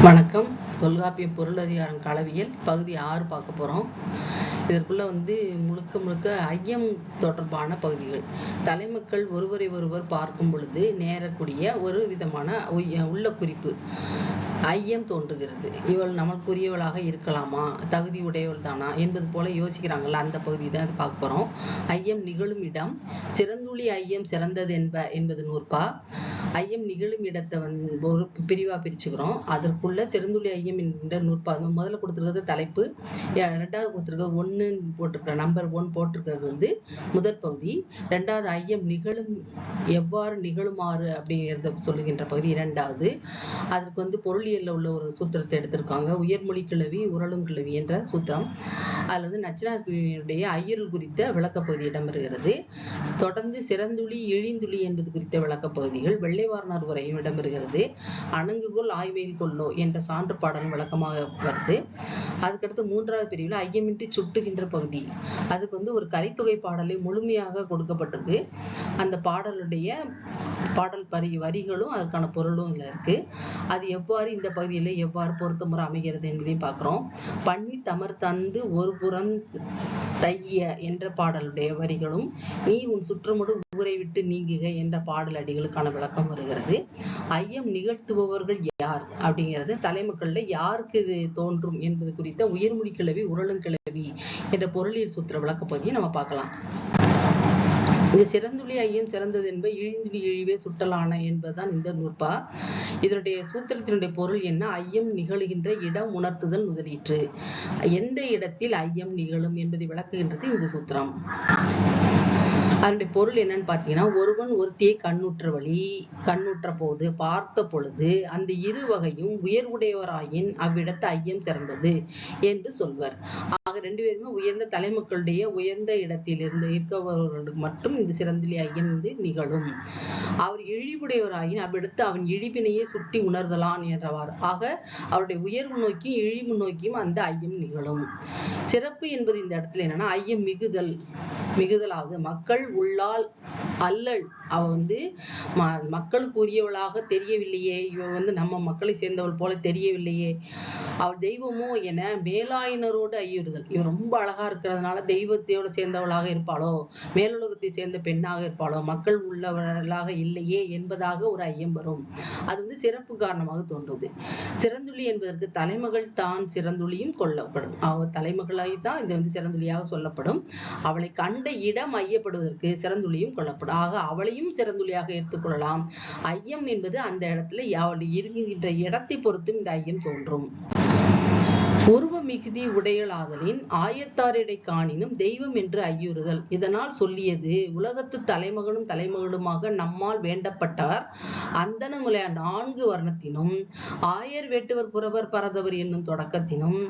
வணக்கம். தொல்காப்பியம் பொருளதிகாரம் களவியல் பகுதி 6 பார்க்க போறோம். இதற்குள்ள முழுக்க முழுக்க ஐயம் தொடர்பான பகுதிகள். தலைமக்கள் ஒருவரை ஒருவர் பார்க்கும் பொழுது நேரக்கூடிய ஒரு விதமான உள்ள குறிப்பு ஐயம் தோன்றுகிறது. இவள் நமக்குரியவளாக இருக்கலாமா, தகுதி உடையவள் தானா என்பது போல யோசிக்கிறாங்கல்ல, அந்த பகுதி தான் அது பார்க்க போறோம். ஐயம் நிகழும் இடம். சிறந்துளி ஐயம் சிறந்தது என்பது நூற்பா. ஐயம் நிகழும் இடத்தை ஒரு பிரிவா பிரிச்சுக்கிறோம். அதற்குள்ள சிறந்துளி ஐயம் என்ற நூற்பா முதல்ல கொடுத்துருக்கிறது தலைப்பு, ரெண்டாவது கொடுத்துருக்கிறது 1 போட்டிருக்க நம்பர் 1 போட்டிருக்கிறது முதற் பகுதி. ரெண்டாவது ஐயம் நிகழும் எவ்வாறு நிகழுமாறு அப்படிங்கிறத சொல்லுகின்ற பகுதி இரண்டாவது. அதற்கு பொருளியல்ல உள்ள ஒரு சூத்திரத்தை எடுத்திருக்காங்க, உயர்மொழி கிளவி உரளும் கிளவி என்ற சூத்திரம். அதுல நச்சினார்கினியுடைய ஐயருள் குறித்த விளக்கப்பகுதி இடம்பெறுகிறது. தொடர்ந்து சிறந்துளி இழிந்துளி என்பது குறித்த விளக்கப்பகுதிகள் வெள்ளைவார்னர் உரையும் இடம்பெறுகிறது. அணங்குகொள் ஆய்வையில் கொள்ளோ என்ற சான்று பாடல் விளக்கமாக வருது. அதுக்கடுத்து 3வது பிரிவில் ஐயமின்றி சுட்டுகின்ற பகுதி. அதுக்கு ஒரு கலித்தொகை பாடலை முழுமையாக கொடுக்கப்பட்டிருக்கு. அந்த பாடலுடைய பாடல் வரிகளும் அதற்கான பொருளும் இதுல இருக்கு. அது எவ்வாறு இந்த பகுதியில எவ்வாறு பொருத்தமுறை அமைகிறது என்பதையும் பார்க்கிறோம். பண்ணி தமர் தந்து ஒரு புறம் தைய என்ற பாடலுடைய வரிகளும், நீ உன் சுற்றமுடு ஊரை விட்டு நீங்குக என்ற பாடல் அடிகளுக்கான விளக்கம் வருகிறது. ஐயம் நிகழ்த்துபவர்கள் யார் அப்படிங்கிறது, தலைமக்கள்ல யாருக்கு இது தோன்றும் என்பது குறித்த உயர்மொழி கிளவி உரளும் கிளவி என்ற பொருளியல் சூத்திர விளக்கப்பகுதியை நம்ம பார்க்கலாம். இது சிறந்துளி ஐயம் சிறந்தது என்பது இழிந்துளி இழிவே சுட்டலான என்பதுதான் இந்த நூற்பா. இதனுடைய சூத்திரத்தினுடைய பொருள் என்ன? ஐயம் நிகழுகின்ற இடம் உணர்த்துதல் முதலீற்று. எந்த இடத்தில் ஐயம் நிகழும் என்பதை விளக்குகின்றது இந்த சூத்திரம். அதனுடைய பொருள் என்னன்னு பார்த்தீங்கன்னா, ஒருவன் ஒருத்தியை கண்ணுற்ற போது பார்த்த பொழுது அந்த இரு வகையும் உயர்வுடையவராயின் அவ்விடத்து ஐயம் சிறந்தது என்று சொல்வர். ஆக 2 பேருமே உயர்ந்த தலைமக்களுடைய உயர்ந்த இடத்தில் இருக்கவர்களுக்கு மட்டும் இந்த சிறந்துளி ஐயம் நிகழும். அவர் இழிவுடையவராயின் அவ்விடத்து அவன் இழிவினையே சுட்டி உணர்தலான் என்றவாறு. ஆக அவருடைய உயர்வு நோக்கியும் இழிவு நோக்கியும் அந்த ஐயம் நிகழும். சிறப்பு என்பது இந்த இடத்துல என்னன்னா, ஐயம் மிகுதலாவது மக்கள் உள்ளால் அல்லல். அவ மக்களுக்கு உரியவளாக தெரியவில்லையே, இவ நம்ம மக்களை சேர்ந்தவள் போல தெரியவில்லையே, அவள் தெய்வமோ என மேலாயினரோடு ஐயுறுதல். இவ ரொம்ப அழகா இருக்கிறதுனால தெய்வத்தையோட சேர்ந்தவளாக இருப்பாளோ, மேலுலகத்தை சேர்ந்த பெண்ணாக இருப்பாளோ, மக்கள் உள்ளவர்களாக இல்லையே என்பதாக ஒரு ஐயம் வரும். அது சிறப்பு காரணமாக தோன்றுவது. சிறந்துளி என்பதற்கு தலைமகள் தான் சிறந்துளியும் கொள்ளப்படும். அவ தலைமகளாய்தான் இது சிறந்துளியாக சொல்லப்படும். அவளை கண்ட இடம் ஐயப்படுவதற்கு சிறந்துளியும் கொள்ளப்படும். ஆக அவளையும் சிறந்துளியாக எடுத்துக்கொள்ளலாம். ஐயம் என்பது அந்த இடத்துல அவள் இருக்கின்ற இடத்தை பொறுத்தும் இந்த ஐயம் தோன்றும். உருவ மிகுதி உடையலாதலின் ஆயத்தாரிடை காணினும் தெய்வம் என்று ஐயுறுதல். இதனால் சொல்லியது, உலகத்து தலைமகனும் தலைமகளுமாக நம்மால் வேண்டப்பட்டார் அந்தனமுலைய 4 வர்ணத்தினும் ஆயர் வேட்டுவர் புறவர் பரதவர் என்னும் தொடக்கத்தினும்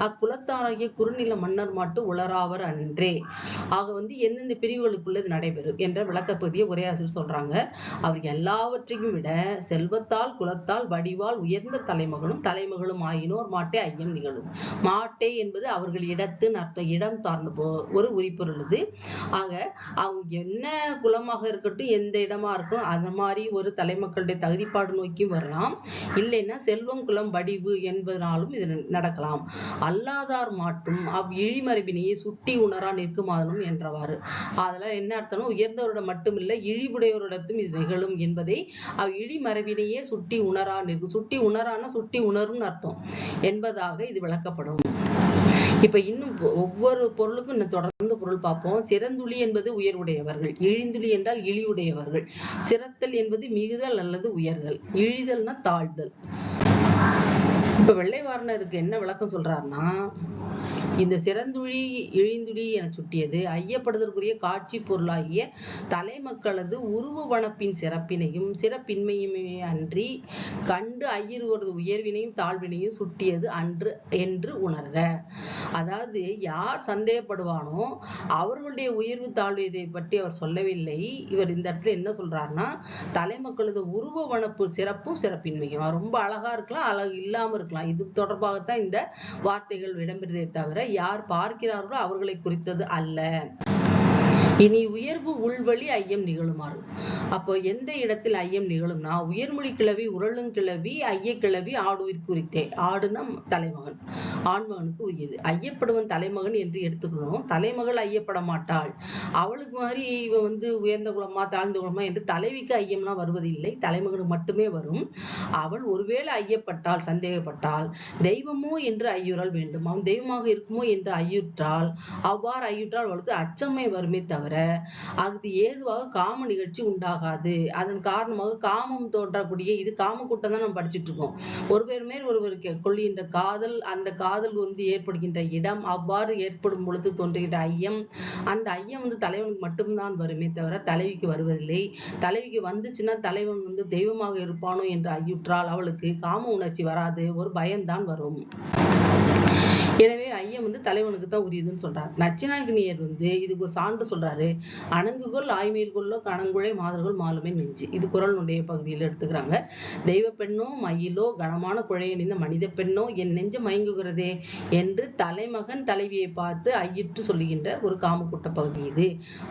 அக்குலத்தாராகிய குறுநில மன்னர் மாட்டு உளராவர் அன்றே. ஆக எந்தெந்த பிரிவுகளுக்குள்ளது நடைபெறும் என்ற விளக்கப்பகுதியை உரையாசிரியர் சொல்றாங்க. அவர் எல்லாவற்றையும் விட செல்வத்தால் குலத்தால் வடிவால் உயர்ந்த தலைமகளும் ஆயினோர் மாட்டே ஐயம் நிகழும். மாட்டே என்பது அவர்கள் இடத்தின் அர்த்தம், இடம் சார்ந்த ஒரு உரிப்பொருள் இது. ஆக அவங்க என்ன குலமாக இருக்கட்டும், எந்த இடமா இருக்கும், அந்த மாதிரி ஒரு தலைமக்களுடைய தகுதிப்பாடு நோக்கியும் வரலாம். இல்லைன்னா செல்வம் குலம் வடிவு என்பதனாலும் இது நடக்கலாம். அல்லாதார் மாட்டும் இழிமரபினையை சுட்டி உணரா நிற்குமாதனும் என்றவாறு. அதெல்லாம் என்ன அர்த்தம்னா, உயர்ந்தவரிடம் மட்டுமில்லை இழிவுடையவரிடத்தும் இது நிகழும் என்பதை இழிமரபினையே சுட்டி உணரா நிற்கும். சுட்டி உணரான சுட்டி உணரும் அர்த்தம் என்பதாக இது விளக்கப்படும். இப்ப இன்னும் ஒவ்வொரு பொருளுக்கும் இன்னும் தொடர்ந்து பொருள் பார்ப்போம். சிறந்துளி என்பது உயர்வுடையவர்கள், இழிந்துளி என்றால் இழிவுடையவர்கள், சிறத்தல் என்பது மிகுதல் அல்லது உயர்தல், இழிதல்னா தாழ்தல். இப்ப வெள்ளைவார்னருக்கு என்ன விளக்கம் சொல்றாருன்னா, இந்த சிறந்துளி இழிந்துளி என சுட்டியது ஐயப்படுதற்குரிய காட்சி பொருளாகிய தலைமக்களது உருவ வனப்பின் சிறப்பினையும் சிறப்பின்மையுமே அன்றி கண்டு ஐயருவரது உயர்வினையும் தாழ்வினையும் சுட்டியது அன்று என்று உணர்க. அதாவது யார் சந்தேகப்படுவானோ அவர்களுடைய உயர்வு தாழ்வு இதை பற்றி அவர் சொல்லவில்லை. இவர் இந்த இடத்துல என்ன சொல்றாருன்னா, தலைமக்களது உருவ வனப்பு சிறப்பும் சிறப்பின்மையும். ரொம்ப அழகா இருக்கலாம், அழகு இல்லாம இருக்கலாம். இது தொடர்பாகத்தான் இந்த வார்த்தைகள் இடம்பெறுவதை தவிர யார் பார்க்கிறார்களோ அவர்களை குறித்தது அல்ல. இனி உயர்வு உள்வழி ஐயம் நிகழுமாறு. அப்போ எந்த இடத்தில் ஐயம் நிகழும்னா, உயர்மொழி கிளவி உரளும் கிளவி ஐய கிளவி ஆடுவிற்கு குறித்தே. ஆடுனா தலைமகன், ஆண்மகனுக்கு உரியது. ஐயப்படுவன் தலைமகன் என்று எடுத்துக்கணும். தலைமகள் ஐயப்பட மாட்டாள். அவளுக்கு மாதிரி இவன் உயர்ந்த குலமா தாழ்ந்த குலமா என்று தலைவிக்கு ஐயம்லாம் வருவதில்லை, தலைமகனுக்கு மட்டுமே வரும். அவள் ஒருவேளை ஐயப்பட்டால், சந்தேகப்பட்டால் தெய்வமோ என்று ஐயுறல் வேண்டும். அவன் தெய்வமாக இருக்குமோ என்று ஐயுற்றால், அவ்வாறு ஐயுற்றால் அவளுக்கு அச்சமே வருமே தவிர அது ஏதுவாக காம நிகழ்ச்சி உண்டாகாது. அதன் காரணமாக காமம் தோன்றக்கூடிய, இது காம கூட்டம் தான் நம்ம படிச்சுட்டு இருக்கோம். ஒருவர் மேல் ஒருவர் கொள்கின்ற காதல், அந்த காதல் ஏற்படுகின்ற இடம், அவ்வாறு ஏற்படும் பொழுது தோன்றுகின்ற ஐயம், அந்த ஐயம் தலைவனுக்கு மட்டும்தான் வருமே தவிர தலைவிக்கு வருவதில்லை. தலைவிக்கு வந்துச்சுன்னா தலைவன் தெய்வமாக இருப்பானோ என்று ஐயுற்றால் அவளுக்கு காம உணர்ச்சி வராது, ஒரு பயம்தான் வரும். எனவே ஐயம் தலைவனுக்கு தான் உரியதுன்னு சொல்றாரு. நச்சினாகினியர் இதுக்கு ஒரு சான்று சொல்றாரு. அணங்குகொள் ஆய்மையில் கொள்ளோ கணங்குழை மாதர்கள் மாலுமே நெஞ்சு. இது குறளுடைய பகுதியில் எடுத்துக்கிறாங்க. தெய்வ பெண்ணோ மயிலோ கனமான குழையணிந்த மனித பெண்ணோ என் நெஞ்சு மயங்குகிறதே என்று தலைமகன் தலைவியை பார்த்து ஐயிட்டு சொல்லுகின்ற ஒரு காமக்கூட்ட பகுதி இது.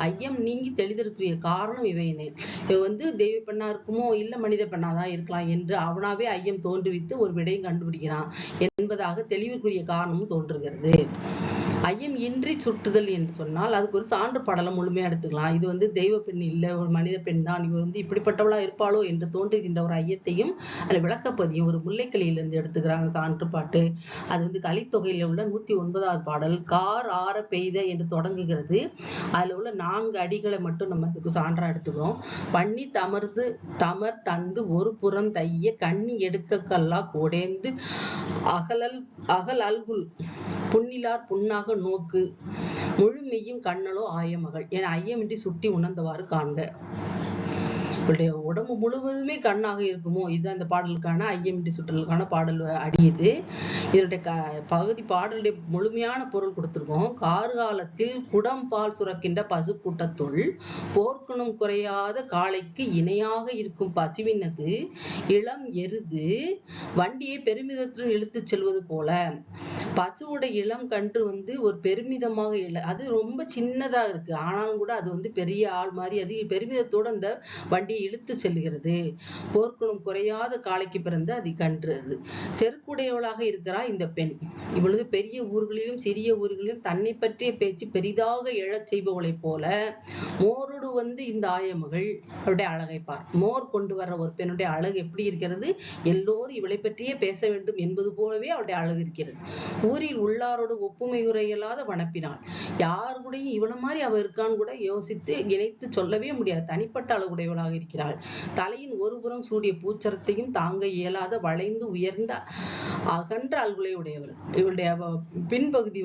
ஐயம் நீங்கி தெளிதற்குரிய காரணம் இவையினேன். இவன் தெய்வ பெண்ணா இருக்குமோ இல்ல மனித பெண்ணாதான் இருக்கலாம் என்று அவனாவே ஐயம் தோன்றுவித்து ஒரு விடையும் கண்டுபிடிக்கிறான் என்பதாக தெளிவுக்குரிய காரணமும் தோன்றுகிறது. ஐயம் இன்றி சுட்டுதல் என்று சொன்னால் அதுக்கு ஒரு சான்று படலம் முழுமையா எடுத்துக்கலாம். இது தெய்வ பெண் இல்ல, ஒரு மனித பெண் தான், இவ இப்படிப்பட்டவளா இருப்பாளோ என்று தோன்றுகின்ற ஒரு ஐயத்தையும் அந்த விளக்கப்பதியும் ஒரு முல்லைக்கலியிலிருந்து எடுத்துக்கிறாங்க சான்று பாட்டு. அது கலித்தொகையில உள்ள 109வது பாடல். கார் ஆற பெய்த என்று தொடங்குகிறது. அதுல உள்ள 4 அடிகளை மட்டும் நம்ம அதுக்கு சான்றா எடுத்துக்கிறோம். பண்ணி தமர்ந்து தமர் தந்து ஒரு புறம் தைய கண்ணி எடுக்க கல்லா கோடேந்து அகல் அல்குல் புன்னிலார் புண்ணாக நோக்கு முழுமையும் கண்ணலோ ஆயமகள் என ஐயமின்றி சுட்டி உணர்ந்தவாறு காண்க. இவருடைய உடம்பு முழுவதுமே கண்ணாக இருக்குமோ, இதுதான் இந்த பாடலுக்கான ஐயமின்றி சுற்றலுக்கான பாடல் அடியுது. இதனுடைய பகுதி பாடலுடைய முழுமையான பொருள் கொடுத்திருக்கோம். கார்காலத்தில் குடம் பால் சுரக்கின்ற பசு கூட்டத்துள் போர்க்குணம் குறையாத காளைக்கு இணையாக இருக்கும் பசுவினது இளம் எருது வண்டியை பெருமிதத்துடன் இழுத்துச் செல்வது போல. பசுவோட இளம் கன்று ஒரு பெருமிதமாக அது ரொம்ப சின்னதா இருக்கு, ஆனாலும் கூட அது பெரிய ஆள் மாதிரி அது பெருமிதத்தோட அந்த வண்டியை இழுத்து செல்கிறது. போர்க்குணம் குறையாத காளைக்கு பிறந்த அது கன்று. அது செருக்குடையவளாக இருக்கிறார் இந்த பெண். இவ்வளவு பெரிய ஊர்களிலும் சிறிய ஊர்களிலும் தன்னை பற்றிய பேச்சு பெரிதாக எழச் செய்பவளை போல மோரோடு இந்த ஆயமகள் அவருடைய அழகை பார். மோர் கொண்டு வர்ற ஒரு பெண்ணுடைய அழகு எப்படி இருக்கிறது, எல்லோரும் இவளை பற்றியே பேச வேண்டும் என்பது போலவே அவருடைய அழகு இருக்கிறது. ஊரில் உள்ளாரோடு ஒப்புமை உரையலாத வனப்பினாள். யார் கூடயும் இவளை மாதிரி அவ இருக்கான்னு கூட யோசித்து இணைத்து சொல்லவே முடியாது. தனிப்பட்ட அழகுடையவளாக இருக்கிறாள். தலையின் ஒருபுறம் சூடிய பூச்சரத்தையும் தாங்க இயலாத வளைந்து உயர்ந்த அகன்ற அல்குலை உடையவள். இவளுடைய பின்பகுதி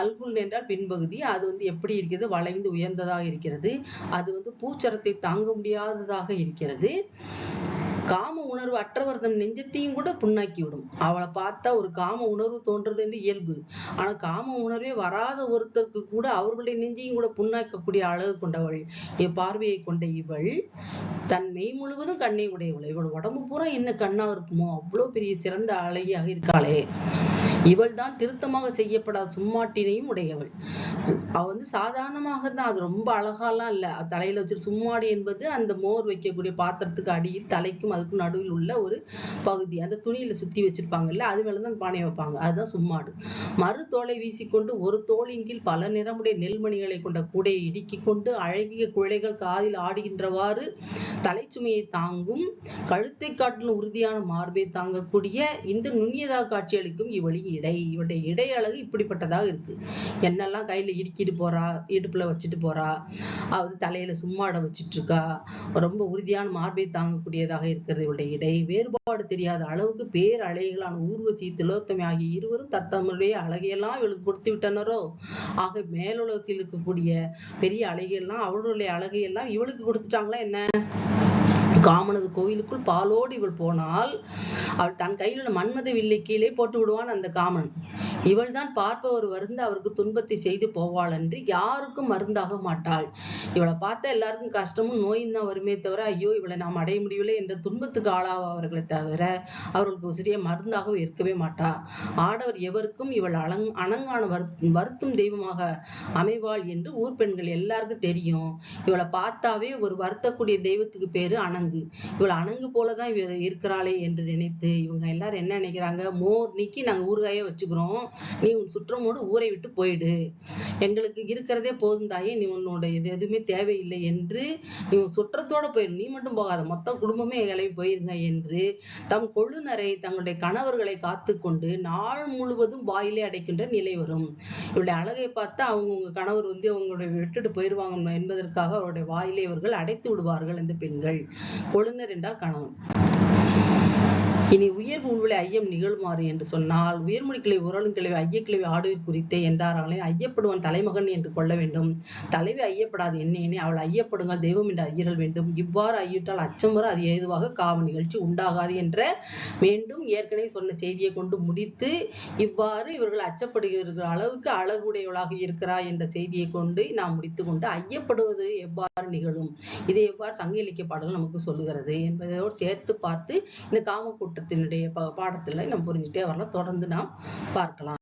அல்குல் என்றால் பின்பகுதி. அது எப்படி இருக்கிறது, வளைந்து உயர்ந்ததாக இருக்கிறது. அது பூச்சரத்தை தாங்க முடியாததாக இருக்கிறது. காம உணர்வு அற்றவர் தன் நெஞ்சத்தையும் கூட புண்ணாக்கி விடும். அவளை பார்த்தா ஒரு காம உணர்வு தோன்றது என்று இயல்பு. ஆனா காம உணர்வே வராத ஒருத்தருக்கு கூட அவர்களுடைய நெஞ்சையும் கூட புண்ணாக்கக்கூடிய அழகு கொண்டவள், பார்வையை கொண்ட இவள் தன் மெய் முழுவதும் கண்ணை உடையவள். இவள் உடம்பு பூரா என்ன கண்ணா இருக்குமோ, அவ்வளவு பெரிய சிறந்த அழகியாக இருக்காளே. இவள் தான் திருத்தமாக செய்யப்படாத சும்மாட்டினையும் உடையவள். அவ சாதாரணமாக தான், அது ரொம்ப அழகாலாம் இல்ல. தலையில வச்சு சும்மாடி என்பது அந்த மோர் வைக்கக்கூடிய பாத்திரத்துக்கு அடியில் தலைக்கும் அதுக்கும் நடுவில் உள்ள ஒரு பகுதி, அந்த துணியில சுத்தி வச்சிருப்பாங்கல்ல, அது மேலதான் பானை வைப்பாங்க, அதுதான் சும்மாடு. மறு தோலை வீசிக்கொண்டு ஒரு தோளின் கீழ் பல நிறமுடைய நெல்மணிகளை கொண்ட கூடையை இடுக்கிக் கொண்டு அழகிய குழைகள் காதில் ஆடுகின்றவாறு தலைச்சுமையை தாங்கும் கழுத்தை காட்டிலும் உறுதியான மார்பை தாங்கக்கூடிய இந்த நுண்ணியதாக காட்சியளிக்கும் இவளின் இடை. இவளுடைய இடை அழகு இப்படிப்பட்டதாக இருக்கு. என்னெல்லாம் கையில இடுக்கிட்டு போறா, இடுப்புல வச்சுட்டு போறா, தலையில சும்மாட வச்சிட்டு இருக்கா, ரொம்ப உறுதியான மார்பை தாங்கக்கூடியதாக இருக்கிறது இவளுடைய இடை. வேறுபாடு தெரியாத அளவுக்கு பேர் அழகிகளான ஊர்வசி திலோத்தமை ஆகிய இருவரும் தத்தமுடைய அழகையெல்லாம் இவளுக்கு கொடுத்து விட்டனரோ. ஆக மேலுலகத்தில் இருக்கக்கூடிய பெரிய அழகையெல்லாம் அவளுடைய அழகையெல்லாம் இவளுக்கு கொடுத்துட்டாங்களா என்ன? காமனது கோவிலுக்குள் பாலோடு இவள் போனால் அவள் தன் கையில் உள்ள மன்மத வில்லை கீழே போட்டு விடுவான் அந்த காமன். இவள்தான் பார்ப்பவர் வருந்த அவருக்கு துன்பத்தை செய்து போவாள் என்று யாருக்கும் மருந்தாக மாட்டாள். இவளை பார்த்தா எல்லாருக்கும் கஷ்டமும் நோயும் தான் வருமே தவிர, ஐயோ இவளை நாம் அடைய முடியவில்லை என்ற துன்பத்துக்கு ஆளாவார்களை தவிர அவர்களுக்கு சிறிய மருந்தாக இருக்கவே மாட்டா. ஆடவர் எவருக்கும் இவள் அணங்கான வருத்தும் தெய்வமாக அமைவாள் என்று ஊர் பெண்கள் எல்லாருக்கும் தெரியும். இவளை பார்த்தாவே ஒரு வருத்தக்கூடிய தெய்வத்துக்கு பேரு அணங்கு. இவள் அணங்கு போலதான் இவ இருக்கிறாளே என்று நினைத்து இவங்க எல்லாரும் என்ன நினைக்கிறாங்க, மோர் நீக்கி நாங்க ஊறுகாயே வச்சுக்கிறோம், நீ உன் சுற்றமோடு ஊரை விட்டு போயிடு, எங்களுக்கு இருக்கிறதே போதும் தாயே, நீ உன்னோட இது எதுவுமே தேவையில்லை என்று நீ உன் சுற்றத்தோட போயிரு, நீ மட்டும் போகாத, மொத்த குடும்பமே கிளம்பி போயிருங்க என்று தம் கொழுநரை தங்களுடைய கணவர்களை காத்து கொண்டு நாள் முழுவதும் வாயிலே அடைக்கின்ற நிலை வரும். இவருடைய அழகை பார்த்தா உங்க கணவர் வந்து அவங்களுடைய விட்டுட்டு போயிருவாங்க என்பதற்காக அவருடைய வாயிலே இவர்கள் அடைத்து விடுவார்கள் இந்த பெண்கள். கொழுநர் என்றால் கணவன். இனி உயர்வு உள்விலை ஐயம் நிகழுமாறு என்று சொன்னால், உயர்மொழி கிளவி உரலும் கிளவி ஐயக்கிளவி ஆடுவீர் குறித்தே என்றார்களே, ஐயப்படுவன் தலைமகன் என்று கொள்ள வேண்டும். தலைவி ஐயப்படாது என்னேனே அவள் ஐயப்படுங்கள் தெய்வம் என்று ஐயறல் வேண்டும். இவ்வாறு ஐயிட்டால் அச்சம் வர அது ஏதுவாக காவ நிகழ்ச்சி உண்டாகாது என்ற மீண்டும் ஏற்கனவே சொன்ன செய்தியை கொண்டு முடித்து, இவ்வாறு இவர்கள் அச்சப்படுகிற அளவுக்கு அழகுடையவளாக இருக்கிறார் என்ற செய்தியை கொண்டு நாம் முடித்து கொண்டு, ஐயப்படுவது எவ்வாறு நிகழும், இதை எவ்வாறு சங்க இலக்கிய பாடல்கள் நமக்கு சொல்லுகிறது என்பதோடு சேர்த்து பார்த்து இந்த காம கூட்டத்தினுடைய பாடத்துல நம்ம புரிஞ்சுட்டே வரலாம். தொடர்ந்து நாம் பார்க்கலாம்.